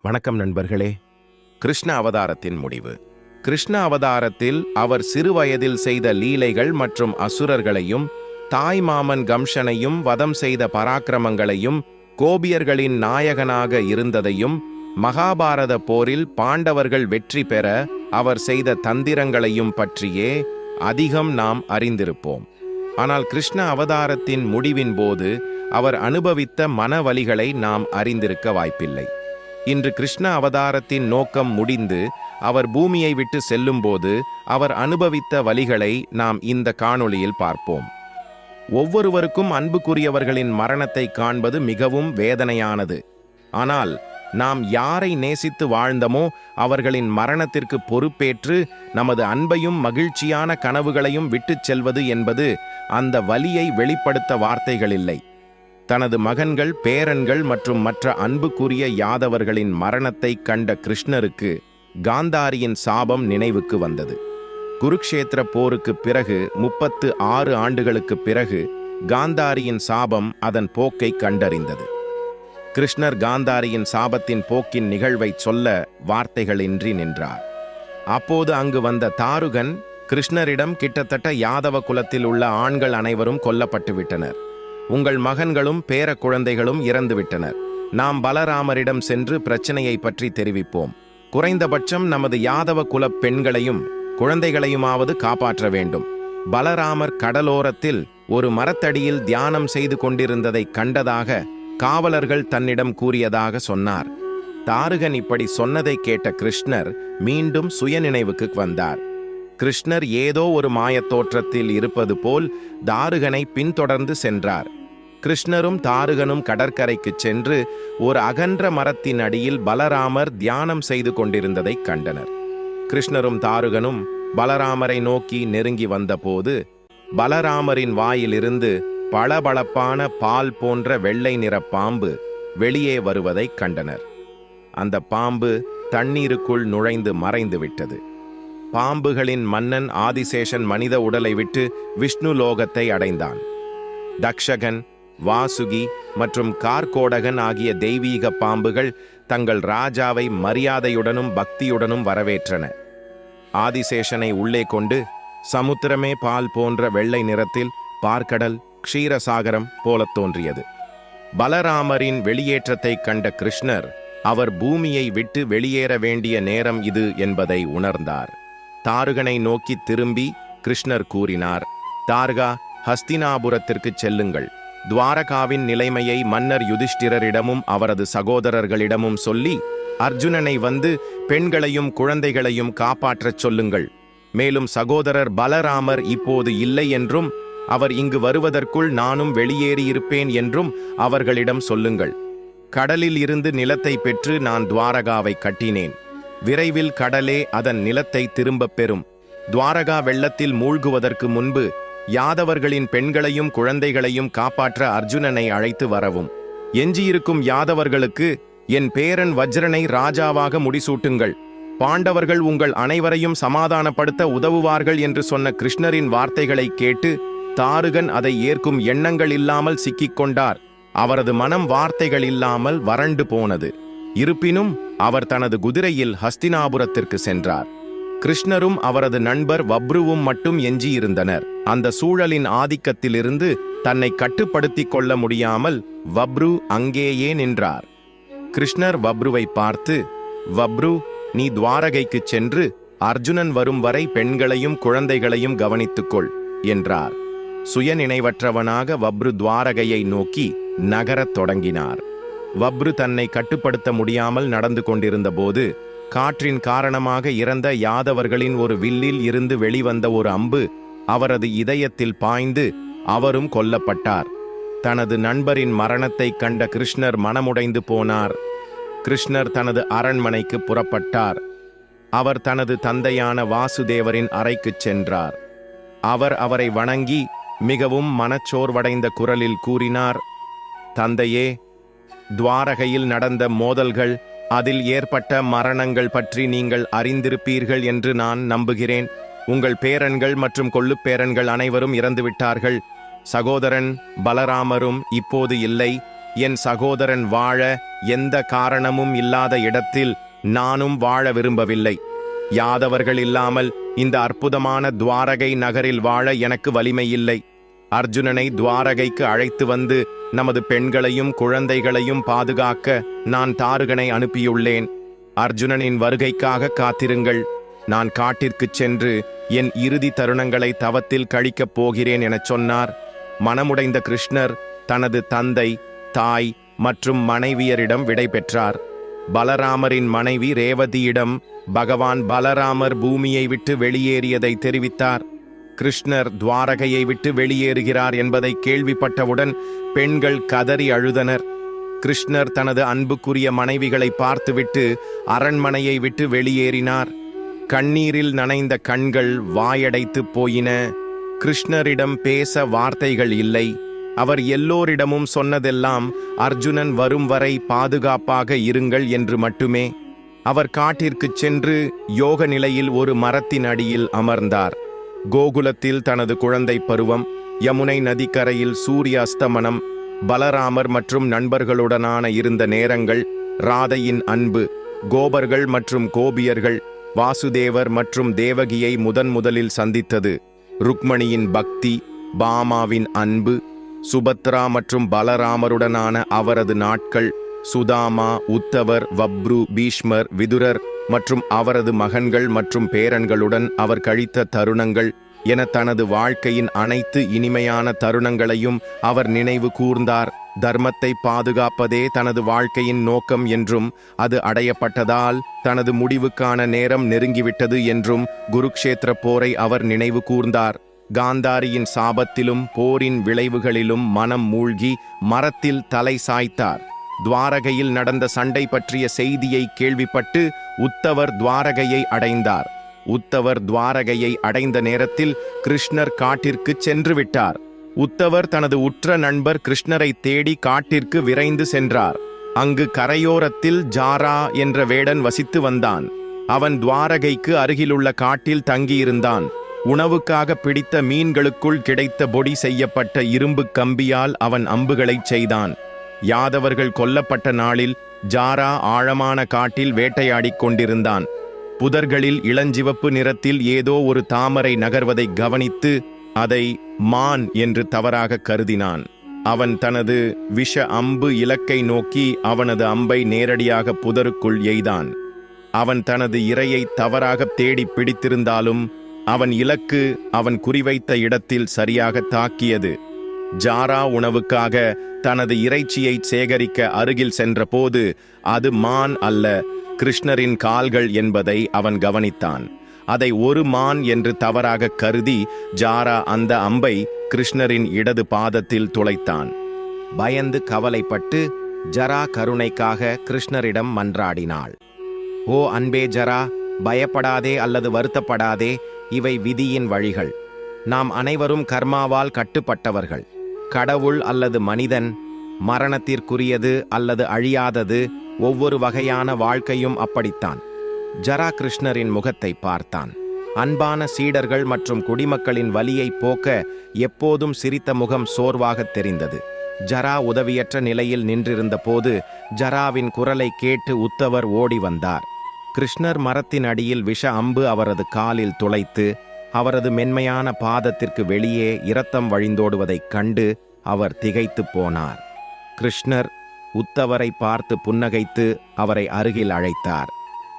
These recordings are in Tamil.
வணக்கம் நண்பர்களே. கிருஷ்ண அவதாரத்தின் முடிவு. கிருஷ்ண அவதாரத்தில் அவர் சிறுவயதில் செய்த லீலைகள் மற்றும் அசுரர்களையும், தாய் மாமன் கம்சனையும் வதம் செய்த பராக்கிரமங்களையும், கோபியர்களின் நாயகனாக இருந்ததையும், மகாபாரத போரில் பாண்டவர்கள் வெற்றி பெற அவர் செய்த தந்திரங்களையும் பற்றியே அதிகம் நாம் அறிந்திருப்போம். ஆனால் கிருஷ்ண அவதாரத்தின் முடிவின் போது அவர் அனுபவித்த மனவலிகளை நாம் அறிந்திருக்க வாய்ப்பில்லை. இன்று கிருஷ்ண அவதாரத்தின் நோக்கம் முடிந்து அவர் பூமியை விட்டு செல்லும்போது அவர் அனுபவித்த வலிகளை நாம் இந்த காணொளியில் பார்ப்போம். ஒவ்வொருவருக்கும் அன்புக்குரியவர்களின் மரணத்தை காண்பது மிகவும் வேதனையானது. ஆனால் நாம் யாரை நேசித்து வாழ்ந்தமோ அவர்களின் மரணத்திற்கு பொறுப்பேற்று நமது அன்பையும் மகிழ்ச்சியான கனவுகளையும் விட்டுச் செல்வது என்பது அந்த வலியை வெளிப்படுத்த வார்த்தைகளில்லை. தனது மகன்கள், பேரன்கள் மற்றும் மற்ற அன்புக்குரிய யாதவர்களின் மரணத்தை கண்ட கிருஷ்ணருக்கு காந்தாரியின் சாபம் நினைவுக்கு வந்தது. குருக்ஷேத்திர போருக்கு பிறகு 36 ஆண்டுகளுக்கு பிறகு காந்தாரியின் சாபம் அதன் போக்கை கண்டறிந்தது. கிருஷ்ணர் காந்தாரியின் சாபத்தின் போக்கின் நிகழ்வை சொல்ல வார்த்தைகளின்றி நின்றார். அப்போது அங்கு வந்த தாருகன் கிருஷ்ணரிடம், கிட்டத்தட்ட யாதவ குலத்தில் உள்ள ஆண்கள் அனைவரும் கொல்லப்பட்டு விட்டனர். உங்கள் மகன்களும் பேர குழந்தைகளும் இறந்துவிட்டனர். நாம் பலராமரிடம் சென்று பிரச்சனையை பற்றி தெரிவிப்போம். குறைந்தபட்சம் நமது யாதவ குல பெண்களையும் குழந்தைகளையுமாவது காப்பாற்ற வேண்டும். பலராமர் கடலோரத்தில் ஒரு மரத்தடியில் தியானம் செய்து கொண்டிருந்ததை கண்டதாக காவலர்கள் தன்னிடம் கூறியதாக சொன்னார். தாருகன் இப்படி சொன்னதை கேட்ட கிருஷ்ணர் மீண்டும் சுயநினைவுக்கு வந்தார். கிருஷ்ணர் ஏதோ ஒரு மாயத் தோற்றத்தில் இருப்பது போல் தாருகனை பின்தொடர்ந்து சென்றார். கிருஷ்ணரும் தாருகனும் கடற்கரைக்கு சென்று ஒரு அகன்ற மரத்தின் அடியில் பலராமர் தியானம் செய்து கொண்டிருந்ததை கண்டனர். கிருஷ்ணரும் தாருகனும் பலராமரை நோக்கி நெருங்கி வந்தபோது பலராமரின் வாயிலிருந்து பளபளப்பான பால் போன்ற வெள்ளை நிற பாம்பு வெளியே வருவதை கண்டனர். அந்த பாம்பு தண்ணீருக்குள் நுழைந்து மறைந்து விட்டது. பாம்புகளின் மன்னன் ஆதிசேஷன் மனித உடலை விட்டு விஷ்ணு லோகத்தை அடைந்தான். தக்ஷகன், வாசுகி மற்றும் கார்கோடகன் ஆகிய தெய்வீக பாம்புகள் தங்கள் ராஜாவை மரியாதையுடனும் பக்தியுடனும் வரவேற்றன. ஆதிசேஷனை உள்ளே கொண்டு சமுத்திரமே பால் போன்ற வெள்ளை நிறத்தில் பார்க்கடல், க்ஷீரசாகரம் போலத் தோன்றியது. பலராமரின் வெளியேற்றத்தை கண்ட கிருஷ்ணர் அவர் பூமியை விட்டு வெளியேற வேண்டிய நேரம் இது என்பதை உணர்ந்தார். தாருகனை நோக்கி திரும்பி கிருஷ்ணர் கூறினார், தார்கா, ஹஸ்தினாபுரத்திற்கு செல்லுங்கள். துவாரகாவின் நிலைமையை மன்னர் யுதிஷ்டிரரிடமும் அவரது சகோதரர்களிடமும் சொல்லி அர்ஜுனனை வந்து பெண்களையும் குழந்தைகளையும் காப்பாற்றச் சொல்லுங்கள். மேலும் சகோதரர் பலராமர் இப்போது இல்லை என்றும் அவர் இங்கு வருவதற்குள் நானும் வெளியேறியிருப்பேன் என்றும் அவர்களிடம் சொல்லுங்கள். கடலில் இருந்து நிலத்தை பெற்று நான் துவாரகாவை கட்டினேன். விரைவில் கடலே அதன் நிலத்தை திரும்பப் பெறும். துவாரகா வெள்ளத்தில் மூழ்குவதற்கு முன்பு யாதவர்களின் பெண்களையும் குழந்தைகளையும் காப்பாற்ற அர்ஜுனனை அழைத்து வரவும். எஞ்சியிருக்கும் யாதவர்களுக்கு என் பேரன் வஜ்ரனை ராஜாவாக முடிசூட்டுங்கள். பாண்டவர்கள் உங்கள் அனைவரையும் சமாதானப்படுத்த உதவுவார்கள் என்று சொன்ன கிருஷ்ணரின் வார்த்தைகளை கேட்டு தாருகன் அதை ஏற்கும் எண்ணங்கள் இல்லாமல் சிக்கிக்கொண்டார். அவரது மனம் வார்த்தைகள் இல்லாமல் வறண்டு போனது. இருப்பினும் அவர் தனது குதிரையில் ஹஸ்தினாபுரத்திற்கு சென்றார். கிருஷ்ணரும் அவரது நண்பர் வப்ருவும் மட்டும் எஞ்சியிருந்தனர். அந்த சூழலின் ஆதிக்கத்திலிருந்து தன்னை கட்டுப்படுத்திக் கொள்ள முடியாமல் வப்ரு அங்கேயே நின்றார். கிருஷ்ணர் வப்ருவை பார்த்து, வப்ரு, நீ துவாரகைக்கு சென்று அர்ஜுனன் வரும் வரை பெண்களையும் குழந்தைகளையும் கவனித்துக்கொள் என்றார். சுயநினைவற்றவனாக வப்ரு துவாரகையை நோக்கி நகரத் தொடங்கினார். வப்ரு தன்னை கட்டுப்படுத்த முடியாமல் நடந்து கொண்டிருந்த போது காற்றின் காரணமாக இறந்த யாதவர்களின் ஒரு வில்லில் இருந்து வெளிவந்த ஒரு அம்பு அவரது இதயத்தில் பாய்ந்து அவரும் கொல்லப்பட்டார். தனது நண்பரின் மரணத்தை கண்ட கிருஷ்ணர் மனமுடைந்து போனார். கிருஷ்ணர் தனது அரண்மனைக்கு புறப்பட்டார். அவர் தனது தந்தையான வாசுதேவரின் அறைக்குச் சென்றார். அவர் அவரை வணங்கி மிகவும் மனச்சோர்வடைந்த குரலில் கூறினார், தந்தையே, துவாரகையில் நடந்த மோதல்கள், அதில் ஏற்பட்ட மரணங்கள் பற்றி நீங்கள் அறிந்திருப்பீர்கள் என்று நான் நம்புகிறேன். உங்கள் பேரன்கள் மற்றும் கொள்ளுப்பேரன்கள் அனைவரும் இறந்துவிட்டார்கள். சகோதரன் பலராமரும் இப்போது இல்லை. என் சகோதரன் வாழ எந்த காரணமும் இல்லாத இடத்தில் நானும் வாழ விரும்பவில்லை. யாதவர்கள் இல்லாமல் இந்த அற்புதமான துவாரகை நகரில் வாழ எனக்கு வலிமை இல்லை. அர்ஜுனனை துவாரகைக்கு அழைத்து வந்து நமது பெண்களையும் குழந்தைகளையும் பாதுகாக்க நான் தாருகனை அனுப்பியுள்ளேன். அர்ஜுனனின் வருகைக்காக காத்திருங்கள். நான் காட்டிற்குச் சென்று என் இறுதி தருணங்களை தவத்தில் கழிக்கப் போகிறேன் எனச் சொன்னார். மனமுடைந்த கிருஷ்ணர் தனது தந்தை, தாய் மற்றும் மனைவியரிடம் விடை பெற்றார். பலராமரின் மனைவி ரேவதியிடம் பகவான் பலராமர் பூமியை விட்டு வெளியேறியதை தெரிவித்தார். கிருஷ்ணர் துவாரகையை விட்டு வெளியேறுகிறார் என்பதை கேள்விப்பட்டவுடன் பெண்கள் கதறி அழுதனர். கிருஷ்ணர் தனது அன்புக்குரிய மனைவிகளை பார்த்துவிட்டு அரண்மனையை விட்டு வெளியேறினார். கண்ணீரில் நனைந்த கண்கள் வாயடைத்து போயின. கிருஷ்ணரிடம் பேச வார்த்தைகள் இல்லை. அவர் எல்லோரிடமும் சொன்னதெல்லாம் அர்ஜுனன் வரும் வரை பாதுகாப்பாக இருங்கள் என்று மட்டுமே. அவர் காட்டிற்குச் சென்று யோக நிலையில் ஒரு மரத்தின் அடியில் அமர்ந்தார். கோகுலத்தில் தனது குழந்தை பருவம், யமுனை நதிக்கரையில் சூரிய அஸ்தமனம், பலராமர் மற்றும் நண்பர்களுடனான இருந்த நேரங்கள், ராதையின் அன்பு, கோபர்கள் மற்றும் கோபியர்கள், வாசுதேவர் மற்றும் தேவகியை முதலில் சந்தித்தது, ருக்மணியின் பக்தி, பாமாவின் அன்பு, சுபத்ரா மற்றும் பலராமருடனான அவரது நாட்கள், சுதாமா, உத்தவர், வப்ரு, பீஷ்மர், விதுரர் மற்றும் அவரது மகன்கள் மற்றும் பேரன்களுடன் அவர் கழித்த தருணங்கள் என தனது வாழ்க்கையின் அனைத்து இனிமையான தருணங்களையும் அவர் நினைவு கூர்ந்தார். தர்மத்தை பாதுகாப்பதே தனது வாழ்க்கையின் நோக்கம் என்றும் அது அடையப்பட்டதால் தனது முடிவுக்கான நேரம் நெருங்கிவிட்டது என்றும் குருக்ஷேத்திர போரை அவர் நினைவு கூர்ந்தார். காந்தாரியின் சாபத்திலும் போரின் விளைவுகளிலும் மனம் மூழ்கி மரத்தில் தலை சாய்த்தார். துவாரகையில் நடந்த சண்டை பற்றிய செய்தியை கேள்விப்பட்டு உத்தவர் துவாரகையை அடைந்தார். உத்தவர் துவாரகையை அடைந்த நேரத்தில் கிருஷ்ணர் காட்டிற்கு சென்று விட்டார். உத்தவர் தனது உற்ற நண்பர் கிருஷ்ணரை தேடி காட்டிற்கு விரைந்து சென்றார். அங்கு கரையோரத்தில் ஜாரா என்ற வேடன் வசித்து வந்தான். அவன் துவாரகைக்கு அருகிலுள்ள காட்டில் தங்கியிருந்தான். உணவுக்காக பிடித்த மீன்களுக்குள் கிடைத்த பொடி செய்யப்பட்ட இரும்பு கம்பியால் அவன் அம்புகளைச் செய்தான். யாதவர்கள் கொல்லப்பட்ட நாளில் ஜாரா ஆழமான காட்டில் வேட்டையாடிக் கொண்டிருந்தான். புதர்களில் இளஞ்சிவப்பு நிறத்தில் ஏதோ ஒரு தாமரை நகர்வதை கவனித்து அதை மான் என்று தவறாக கருதினான். அவன் தனது விஷ அம்பு இலக்கை நோக்கி அவனது அம்பை நேரடியாக புதருக்குள் எய்தான். அவன் தனது இரையை தவறாக தேடி பிடித்திருந்தாலும் அவன் இலக்கு அவன் குறிவைத்த இடத்தில் சரியாக தாக்கியது. ஜாரா உணவுக்காக தனது இறைச்சியை சேகரிக்க அருகில் சென்றபோது அது மான் அல்ல, கிருஷ்ணரின் கால்கள் என்பதை அவன் கவனித்தான். அதை ஒரு மான் என்று தவறாக கருதி ஜாரா அந்த அம்பை கிருஷ்ணரின் இடது பாதத்தில் துளைத்தான். பயந்து கவலைப்பட்டு ஜரா கருணைக்காக கிருஷ்ணரிடம் மன்றாடினாள். ஓ அன்பே ஜரா, பயப்படாதே அல்லது வருத்தப்படாதே, இவை விதியின் வழிகள். நாம் அனைவரும் கர்மாவால் கட்டுப்பட்டவர்கள். கடவுள் அல்லது மனிதன், மரணத்திற்குரியது அல்லது அழியாதது, ஒவ்வொரு வகையான வாழ்க்கையும் அப்படித்தான். ஜரா கிருஷ்ணரின் முகத்தை பார்த்தான். அன்பான சீடர்கள் மற்றும் குடிமக்களின் வலியை போக்க எப்போதும் சிரித்த முகம் சோர்வாகத் தெரிந்தது. ஜரா உதவியற்ற நிலையில் நின்றிருந்த போது ஜராவின் குரலை கேட்டு உத்தவர் ஓடி வந்தார். கிருஷ்ணர் மரத்தின் அடியில் விஷ அம்பு அவரது காலில் துளைத்து அவரது மென்மையான பாதத்திற்கு வெளியே இரத்தம் வழிந்தோடுவதைக் கண்டு அவர் திகைத்து போனார். கிருஷ்ணர் உத்தவரை பார்த்து புன்னகைத்து அவரை அருகில் அழைத்தார்.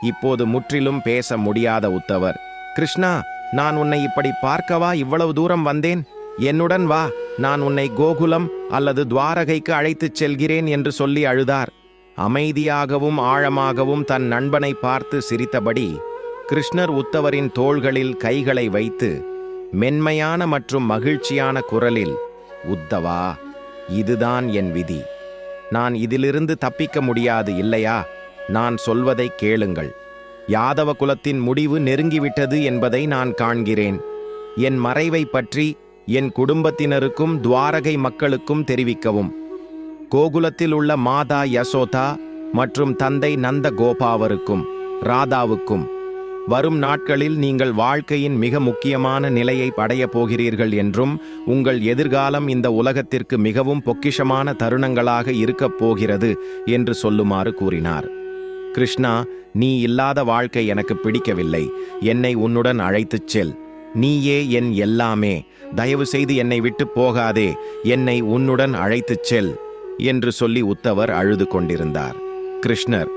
இப்போது முற்றிலும் பேச முடியாத உத்தவர், கிருஷ்ணா, நான் உன்னை இப்படி பார்க்கவா இவ்வளவு தூரம் வந்தேன்? என்னுடன் வா, நான் உன்னை கோகுலம் அல்லது துவாரகைக்கு அழைத்துச் செல்கிறேன் என்று சொல்லி அழுதார். அமைதியாகவும் ஆழமாகவும் தன் நண்பனை பார்த்து சிரித்தபடி கிருஷ்ணர் உத்தவரின் தோள்களில் கைகளை வைத்து மென்மையான மற்றும் மகிழ்ச்சியான குரலில், உத்தவா, இதுதான் என் விதி. நான் இதிலிருந்து தப்பிக்க முடியாது இல்லையா? நான் சொல்வதை கேளுங்கள். யாதவ குலத்தின் முடிவு நெருங்கிவிட்டது என்பதை நான் காண்கிறேன். என் மறைவை பற்றி என் குடும்பத்தினருக்கும் துவாரகை மக்களுக்கும் தெரிவிக்கவும். கோகுலத்தில் உள்ள மாதா யசோதா மற்றும் தந்தை நந்த கோபாவருக்கும் ராதாவுக்கும் வரும் நாட்களில் நீங்கள் வாழ்க்கையின் மிக முக்கியமான நிலையை அடையப் போகிறீர்கள் என்றும் உங்கள் எதிர்காலம் இந்த உலகத்திற்கு மிகவும் பொக்கிஷமான தருணங்களாக இருக்கப் போகிறது என்று சொல்லுமாறு கூறினார். கிருஷ்ணா, நீ இல்லாத வாழ்க்கை எனக்கு பிடிக்கவில்லை. என்னை உன்னுடன் அழைத்துச் செல். நீயே என் எல்லாமே. தயவு செய்து என்னை விட்டு போகாதே. என்னை உன்னுடன் அழைத்துச் செல் என்று சொல்லி உத்தவர் அழுது கொண்டிருந்தார். கிருஷ்ணர்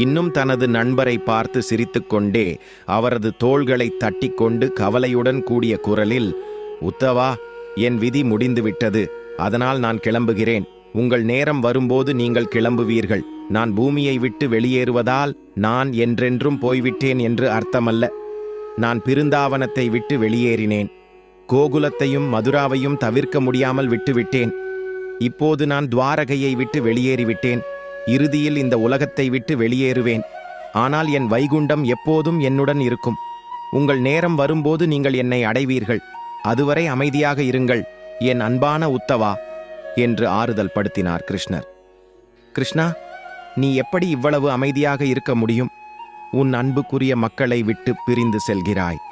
இன்னும் தனது நண்பரை பார்த்து சிரித்துக்கொண்டே அவரது தோள்களை தட்டிக்கொண்டு கவலையுடன் கூடிய குரலில், உத்தவா, என் விதி முடிந்துவிட்டது. அதனால் நான் கிளம்புகிறேன். உங்கள் நேரம் வரும்போது நீங்கள் கிளம்புவீர்கள். நான் பூமியை விட்டு வெளியேறுவதால் நான் என்றென்றும் போய்விட்டேன் என்று அர்த்தமல்ல. நான் பிருந்தாவனத்தை விட்டு வெளியேறினேன். கோகுலத்தையும் மதுராவையும் தவிர்க்க முடியாமல் விட்டுவிட்டேன். இப்போது நான் துவாரகையை விட்டு வெளியேறிவிட்டேன். இறுதியில் இந்த உலகத்தை விட்டு வெளியேறுவேன். ஆனால் என் வைகுண்டம் எப்போதும் என்னுடன் இருக்கும். உங்கள் நேரம் வரும்போது நீங்கள் என்னை அடைவீர்கள். அதுவரை அமைதியாக இருங்கள், என் அன்பான உத்தவா என்று ஆறுதல் படுத்தினார் கிருஷ்ணர். கிருஷ்ணா, நீ எப்படி இவ்வளவு அமைதியாக இருக்க முடியும்? உன் அன்புக்குரிய மக்களை விட்டு பிரிந்து செல்கிறாய்.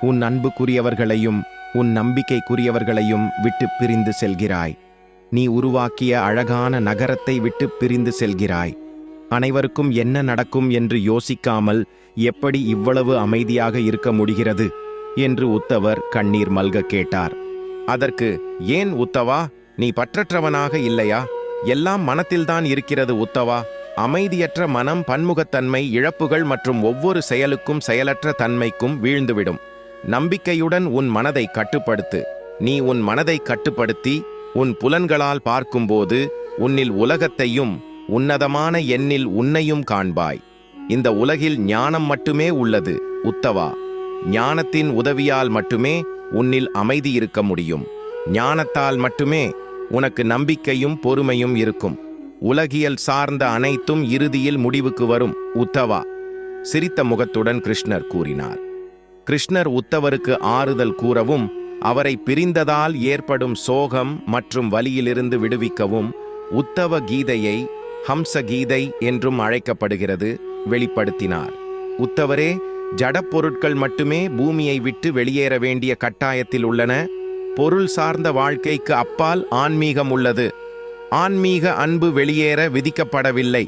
உன் அன்புக்குரியவர்களையும் உன் நம்பிக்கைக்குரியவர்களையும் விட்டு பிரிந்து செல்கிறாய். நீ உருவாக்கிய அழகான நகரத்தை விட்டு பிரிந்து செல்கிறாய். அனைவருக்கும் என்ன நடக்கும் என்று யோசிக்காமல் எப்படி இவ்வளவு அமைதியாக இருக்க முடிகிறது என்று உத்தவர் கண்ணீர் மல்க கேட்டார். அதற்கு, ஏன் உத்தவா, நீ பற்றற்றவனாக இல்லையா? எல்லாம் மனத்தில்தான் இருக்கிறது உத்தவா. அமைதியற்ற மனம் பன்முகத்தன்மை, இழப்புகள் மற்றும் ஒவ்வொரு செயலுக்கும் செயலற்ற தன்மைக்கும் வீழ்ந்துவிடும். நம்பிக்கையுடன் உன் மனதை கட்டுப்படுத்து. நீ உன் மனதை கட்டுப்படுத்தி உன் புலன்களால் பார்க்கும்போது உன்னில் உலகத்தையும் உன்னதமான எண்ணில் உன்னையும் காண்பாய். இந்த உலகில் ஞானம் மட்டுமே உள்ளது உத்தவா. ஞானத்தின் உதவியால் மட்டுமே உன்னில் அமைதி இருக்க முடியும். ஞானத்தால் மட்டுமே உனக்கு நம்பிக்கையும் பொறுமையும் இருக்கும். உலகியல் சார்ந்த அனைத்தும் இறுதியில் முடிவுக்கு வரும் உத்தவா. சிரித்த முகத்துடன் கிருஷ்ணர் கூறினார். கிருஷ்ணர் உத்தவருக்கு ஆறுதல் கூறவும், அவரை பிரிந்ததால் ஏற்படும் சோகம் மற்றும் வலியிலிருந்து விடுவிக்கவும் உத்தவ கீதையை ஹம்ச கீதை என்றும் அழைக்கப்படுகிறது வெளிப்படுத்தினார். உத்தவரே, ஜடப்பொருட்கள் மட்டுமே பூமியை விட்டு வெளியேற வேண்டிய கட்டாயத்தில் உள்ளன. பொருள் சார்ந்த வாழ்க்கைக்கு அப்பால் ஆன்மீகம் உள்ளது. ஆன்மீக அன்பு வெளியேற விதிக்கப்படவில்லை.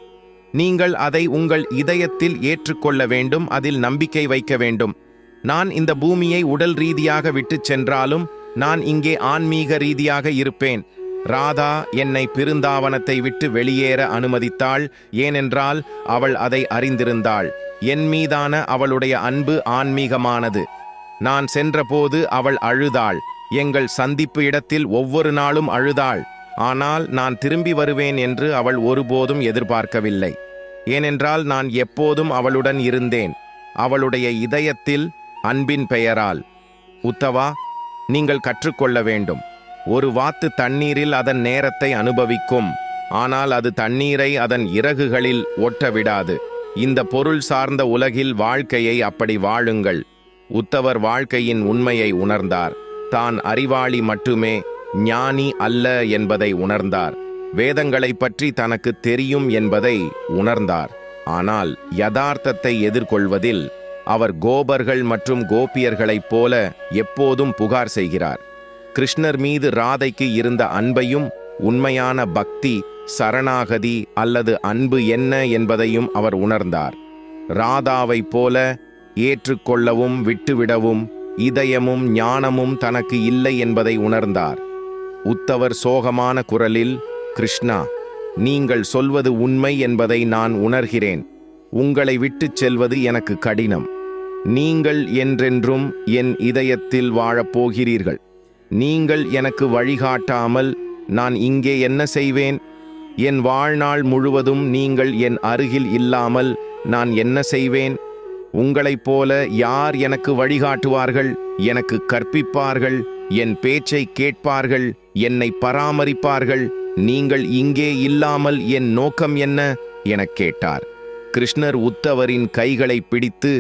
நீங்கள் அதை உங்கள் இதயத்தில் ஏற்றுக்கொள்ள வேண்டும், அதில் நம்பிக்கை வைக்க வேண்டும். நான் இந்த பூமியை உடல் ரீதியாக விட்டுச் சென்றாலும் நான் இங்கே ஆன்மீக ரீதியாக இருப்பேன். ராதா என்னை பிருந்தாவனத்தை விட்டு வெளியேற அனுமதித்தாள். ஏனென்றால் அவள் அதை அறிந்திருந்தாள். என் மீதான அவளுடைய அன்பு ஆன்மீகமானது. நான் சென்றபோது அவள் அழுதாள். எங்கள் சந்திப்பு இடத்தில் ஒவ்வொரு நாளும் அழுதாள். ஆனால் நான் திரும்பி வருவேன் என்று அவள் ஒருபோதும் எதிர்பார்க்கவில்லை. ஏனென்றால் நான் எப்போதும் அவளுடன் இருந்தேன், அவளுடைய இதயத்தில், அன்பின் பெயரால். உத்தவா, நீங்கள் கற்றுக்கொள்ள வேண்டும். ஒரு வாத்து தண்ணீரில் அதன் நேரத்தை அனுபவிக்கும், ஆனால் அது தண்ணீரை அதன் இறகுகளில் ஒட்டவிடாது. இந்த பொருள் சார்ந்த உலகில் வாழ்க்கையை அப்படி வாழுங்கள். உத்தவர் வாழ்க்கையின் உண்மையை உணர்ந்தார். தான் அறிவாளி மட்டுமே, ஞானி அல்ல என்பதை உணர்ந்தார். வேதங்களை பற்றி தனக்கு தெரியும் என்பதை உணர்ந்தார். ஆனால் யதார்த்தத்தை எதிர்கொள்வதில் அவர் கோபர்கள் மற்றும் கோபியர்களைப் போல எப்போதும் புகார் செய்கிறார். கிருஷ்ணர் மீது ராதைக்கு இருந்த அன்பையும், உண்மையான பக்தி, சரணாகதி அல்லது அன்பு என்ன என்பதையும் அவர் உணர்ந்தார். ராதாவைப் போல ஏற்றுக்கொள்ளவும் விட்டுவிடவும் இதயமும் ஞானமும் தனக்கு இல்லை என்பதை உணர்ந்தார். உத்தவர் சோகமான குரலில், கிருஷ்ணா, நீங்கள் சொல்வது உண்மை என்பதை நான் உணர்கிறேன். உங்களை விட்டுச் செல்வது எனக்கு கடினம். நீங்கள் என்றென்றும் என் இதயத்தில் வாழப்போகிறீர்கள். நீங்கள் எனக்கு வழிகாட்டாமல் நான் இங்கே என்ன செய்வேன்? என் வாழ்நாள் முழுவதும் நீங்கள் என் அருகில் இல்லாமல் நான் என்ன செய்வேன்? உங்களைப் போல யார் எனக்கு வழிகாட்டுவார்கள், எனக்கு கற்பிப்பார்கள், என் பேச்சை கேட்பார்கள், என்னை பராமரிப்பார்கள்? நீங்கள் இங்கே இல்லாமல் என் நோக்கம் என்ன எனக் கேட்டார். கிருஷ்ணர் உத்தவரின் கைகளை பிடித்து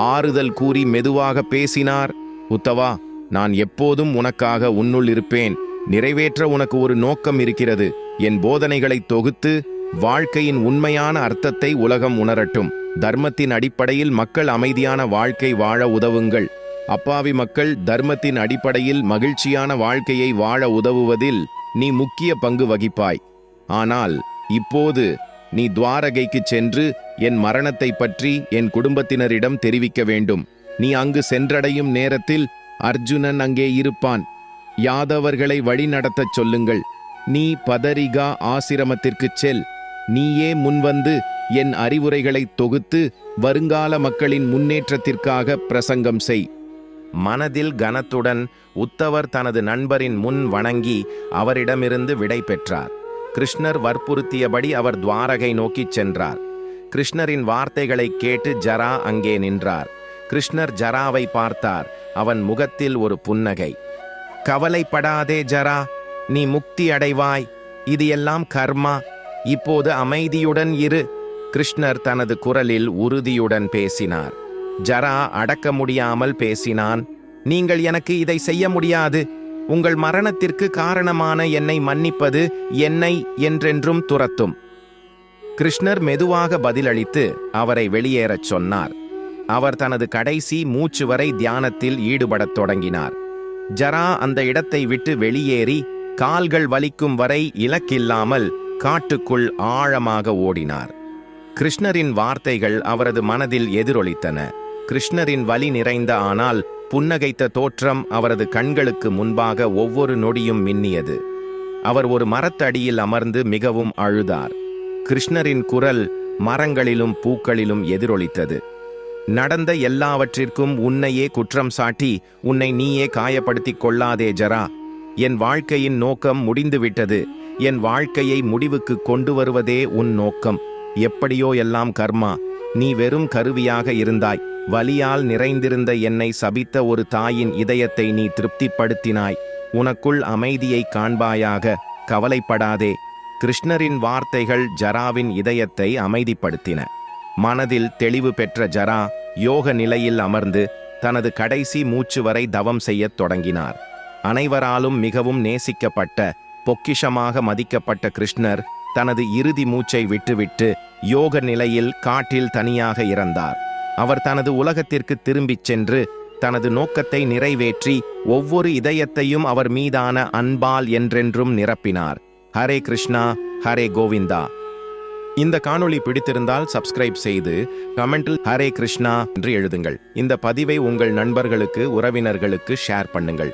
ஆறுதல் கூறி மெதுவாக பேசினார். உத்தவா, நான் எப்போதும் உனக்காக உன்னுள் இருப்பேன். நிறைவேற்ற உனக்கு ஒரு நோக்கம் இருக்கிறது. என் போதனைகளை தொகுத்து வாழ்க்கையின் உண்மையான அர்த்தத்தை உலகம் உணரட்டும். தர்மத்தின் அடிப்படையில் மக்கள் அமைதியான வாழ்க்கை வாழ உதவுங்கள். அப்பாவி மக்கள் தர்மத்தின் அடிப்படையில் மகிழ்ச்சியான வாழ்க்கையை வாழ உதவுவதில் நீ முக்கிய பங்கு வகிப்பாய். ஆனால் இப்போது நீ துவாரகைக்கு சென்று என் மரணத்தை பற்றி என் குடும்பத்தினரிடம் தெரிவிக்க வேண்டும். நீ அங்கு சென்றடையும் நேரத்தில் அர்ஜுனன் அங்கே இருப்பான். யாதவர்களை வழிநடத்தச் சொல்லுங்கள். நீ பதரிகா ஆசிரமத்திற்குச் செல். நீயே முன்வந்து என் அறிவுரைகளை தொகுத்து வருங்கால மக்களின் முன்னேற்றத்திற்காக பிரசங்கம் செய். மனதில் கனத்துடன் உத்தவர் தனது நண்பரின் முன் வணங்கி அவரிடமிருந்து விடை பெற்றார். கிருஷ்ணர் வற்புறுத்தியபடி அவர் துவாரகை நோக்கிச் சென்றார். கிருஷ்ணரின் வார்த்தைகளை கேட்டு ஜரா அங்கே நின்றார். கிருஷ்ணர் ஜராவை பார்த்தார். அவன் முகத்தில் ஒரு புன்னகை. கவலைப்படாதே ஜரா, நீ முக்தி அடைவாய். இது எல்லாம் கர்மா. இப்போது அமைதியுடன் இரு. கிருஷ்ணர் தனது குரலில் உறுதியுடன் பேசினார். ஜரா அடக்க முடியாமல் பேசினான். நீங்கள் எனக்கு இதை செய்ய முடியாது. உங்கள் மரணத்திற்கு காரணமான என்னை மன்னிப்பது என்னை என்றென்றும் துரத்தும். கிருஷ்ணர் மெதுவாக பதிலளித்து அவரை வெளியேறச் சொன்னார். அவர் தனது கடைசி மூச்சு வரை தியானத்தில் ஈடுபடத் தொடங்கினார். ஜரா அந்த இடத்தை விட்டு வெளியேறி கால்கள் வலிக்கும் வரை இலக்கில்லாமல் காட்டுக்குள் ஆழமாக ஓடினார். கிருஷ்ணரின் வார்த்தைகள் அவரது மனதில் எதிரொலித்தன. கிருஷ்ணரின் வலி நிறைந்த ஆனால் புன்னகைத்த தோற்றம் அவரது கண்களுக்கு முன்பாக ஒவ்வொரு நொடியும் மின்னியது. அவர் ஒரு மரத்தடியில் அமர்ந்து மிகவும் அழுதார். கிருஷ்ணரின் குரல் மரங்களிலும் பூக்களிலும் எதிரொலித்தது. நடந்த எல்லாவற்றிற்கும் உன்னையே குற்றம் சாட்டி உன்னை நீயே காயப்படுத்திக் கொள்ளாதே ஜரா. என் வாழ்க்கையின் நோக்கம் முடிந்துவிட்டது. என் வாழ்க்கையை முடிவுக்கு கொண்டு வருவதே உன் நோக்கம். எப்படியோ எல்லாம் கர்மா. நீ வெறும் கருவியாக இருந்தாய். வலியால் நிறைந்திருந்த என்னை சபித்த ஒரு தாயின் இதயத்தை நீ திருப்திப்படுத்தினாய். உனக்குள் அமைதியை காண்பாயாக. கவலைப்படாதே. கிருஷ்ணரின் வார்த்தைகள் ஜராவின் இதயத்தை அமைதிப்படுத்தின. மனதில் தெளிவு பெற்ற ஜரா யோக நிலையில் அமர்ந்து தனது கடைசி மூச்சு வரை தவம் செய்யத் தொடங்கினார். அனைவராலும் மிகவும் நேசிக்கப்பட்ட, பொக்கிஷமாக மதிக்கப்பட்ட கிருஷ்ணர் தனது இறுதி மூச்சை விட்டுவிட்டு யோக நிலையில் காட்டில் தனியாக இறந்தார். அவர் தனது உலகத்திற்கு திரும்பிச் சென்று தனது நோக்கத்தை நிறைவேற்றி ஒவ்வொரு இதயத்தையும் அவர் மீதான அன்பால் என்றென்றும் நிரப்பினார். ஹரே கிருஷ்ணா, ஹரே கோவிந்தா. இந்த காணொளி பிடித்திருந்தால் சப்ஸ்கிரைப் செய்து கமெண்டில் ஹரே கிருஷ்ணா என்று எழுதுங்கள். இந்த பதிவை உங்கள் நண்பர்களுக்கு, உறவினர்களுக்கு ஷேர் பண்ணுங்கள்.